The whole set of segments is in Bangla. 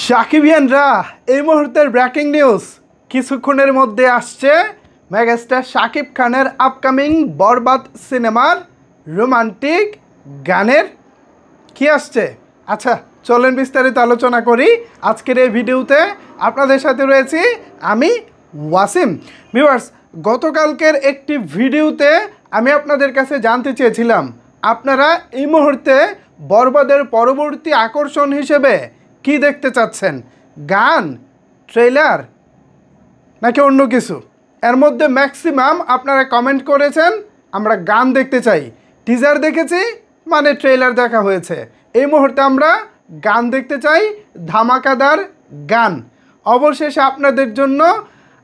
সাকিবিয়ানরা এই মুহূর্তের ব্রেকিং নিউজ কিছুক্ষণের মধ্যে আসছে মেগাস্টার শাকিব খানের আপকামিং বরবাদ সিনেমার রোমান্টিক গানের কি আসছে। আচ্ছা চলেন বিস্তারিত আলোচনা করি আজকের এই ভিডিওতে। আপনাদের সাথে রয়েছি আমি ওয়াসিম। ভিউয়ার্স, গতকালকের একটি ভিডিওতে আমি আপনাদের কাছে জানতে চেয়েছিলাম আপনারা এই মুহূর্তে বরবাদের পরবর্তী আকর্ষণ হিসেবে কি দেখতে চাচ্ছেন, গান, ট্রেলার নাকি অন্য কিছু। এর মধ্যে ম্যাক্সিমাম আপনারা কমেন্ট করেছেন আমরা গান দেখতে চাই, টিজার দেখেছি মানে ট্রেলার দেখা হয়েছে। এই মুহূর্তে আমরা গান দেখতে চাই, ধামাকাদার গান। অবশেষে আপনাদের জন্য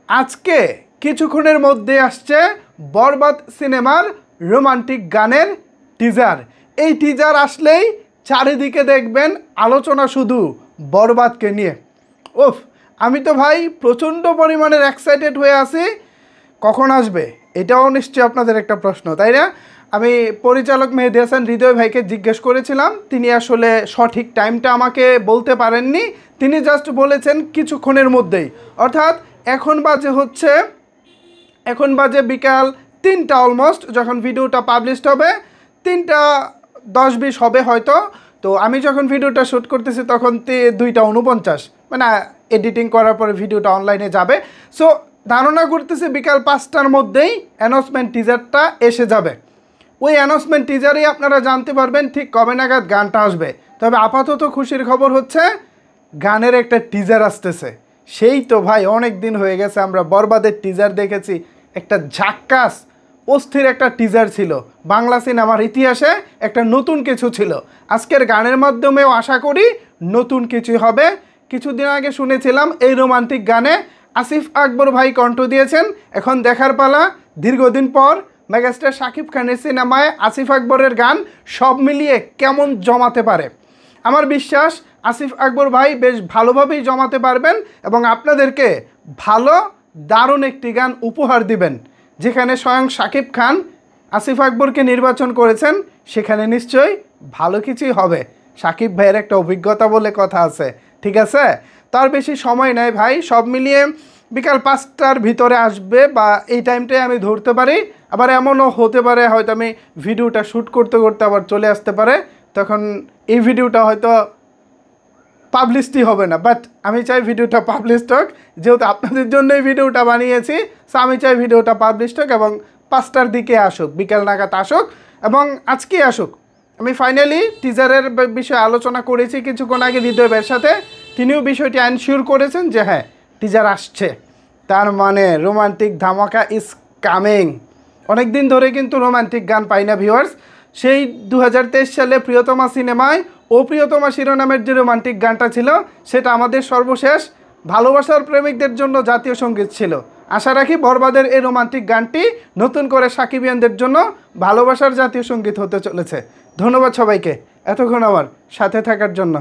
আজকে কিছুক্ষণের মধ্যে আসছে বরবাদ সিনেমার রোমান্টিক গানের টিজার। এই টিজার আসলেই চারিদিকে দেখবেন আলোচনা শুধু বরবাদকে নিয়ে। ওফ, আমি তো ভাই প্রচণ্ড পরিমাণের এক্সাইটেড হয়ে আছি। কখন আসবে এটাও নিশ্চয়ই আপনাদের একটা প্রশ্ন, তাই না? আমি পরিচালক মেহেদী হাসান হৃদয় ভাইকে জিজ্ঞেস করেছিলাম, তিনি আসলে সঠিক টাইমটা আমাকে বলতে পারেননি। তিনি জাস্ট বলেছেন কিছুক্ষণের মধ্যেই, অর্থাৎ এখন বাজে বিকাল 3টা অলমোস্ট। যখন ভিডিওটা পাবলিশড হবে 3:10-20 হবে হয়তো। তো আমি যখন ভিডিওটা শ্যুট করতেছি তখন 2:49, মানে এডিটিং করার পরে ভিডিওটা অনলাইনে যাবে। সো ধারণা করতেছি বিকাল 5টার মধ্যেই অ্যানাউন্সমেন্ট টিজারটা এসে যাবে। ওই অ্যানাউন্সমেন্ট টিজারেই আপনারা জানতে পারবেন ঠিক কবে নাগাদ গানটা আসবে। তবে আপাতত খুশির খবর হচ্ছে গানের একটা টিজার আসতেছে। সেই তো ভাই অনেক দিন হয়ে গেছে আমরা বরবাদের টিজার দেখেছি। একটা ঝাক্কাস অস্থির একটা টিজার ছিল, বাংলা সিনেমার ইতিহাসে একটা নতুন কিছু ছিল। আজকের গানের মাধ্যমেও আশা করি নতুন কিছু হবে। কিছুদিন আগে শুনেছিলাম এই রোমান্টিক গানে আসিফ আকবর ভাই কণ্ঠ দিয়েছেন। এখন দেখার পালা দীর্ঘদিন পর মেগাস্টার শাকিব খানের সিনেমায় আসিফ আকবরের গান সব মিলিয়ে কেমন জমাতে পারে। আমার বিশ্বাস আসিফ আকবর ভাই বেশ ভালোভাবেই জমাতে পারবেন এবং আপনাদেরকে ভালো দারুণ একটি গান উপহার দিবেন। যেখানে স্বয়ং শাকিব খান আসিফ আকবরকে নির্বাচন করেছেন সেখানে নিশ্চয়ই ভালো কিছুই হবে। শাকিব ভাইয়ের একটা অভিজ্ঞতা বলে কথা আছে, ঠিক আছে? তার বেশি সময় নেই ভাই, সব মিলিয়ে বিকাল 5টার ভিতরে আসবে বা এই টাইমটাই আমি ধরতে পারি। আবার এমনও হতে পারে হয়তো আমি ভিডিওটা শ্যুট করতে করতে আবার চলে আসতে পারে, তখন এই ভিডিওটা হয়তো পাবলিশই হবে না। বাট আমি চাই ভিডিওটা পাবলিশড হোক, যেহেতু আপনাদের জন্য এই ভিডিওটা বানিয়েছি। সো আমি চাই ভিডিওটা পাবলিশড হোক এবং 5টার দিকে আসুক, বিকেল নাগাদ আসুক এবং আজকেই আসুক। আমি ফাইনালি টিজারের বিষয়ে আলোচনা করেছি কিছুক্ষণ আগে হৃদয় ভাইয়ের সাথে। তিনিও বিষয়টি এনশিওর করেছেন যে হ্যাঁ টিজার আসছে, তার মানে রোমান্টিক ধামাকা ইজ কামিং। অনেক দিন ধরে কিন্তু রোমান্টিক গান পাই না ভিউয়ার্স। সেই 2023 সালে প্রিয়তমা সিনেমায় ও প্রিয়তমা শিরোনামের যে রোমান্টিক গানটা ছিল সেটা আমাদের সর্বশেষ ভালোবাসার প্রেমিকদের জন্য জাতীয় সঙ্গীত ছিল। আশা রাখি বরবাদের এই রোমান্টিক গানটি নতুন করে সাকিবিয়ানদের জন্য ভালোবাসার জাতীয় সঙ্গীত হতে চলেছে। ধন্যবাদ সবাইকে এতক্ষণ আমার সাথে থাকার জন্য।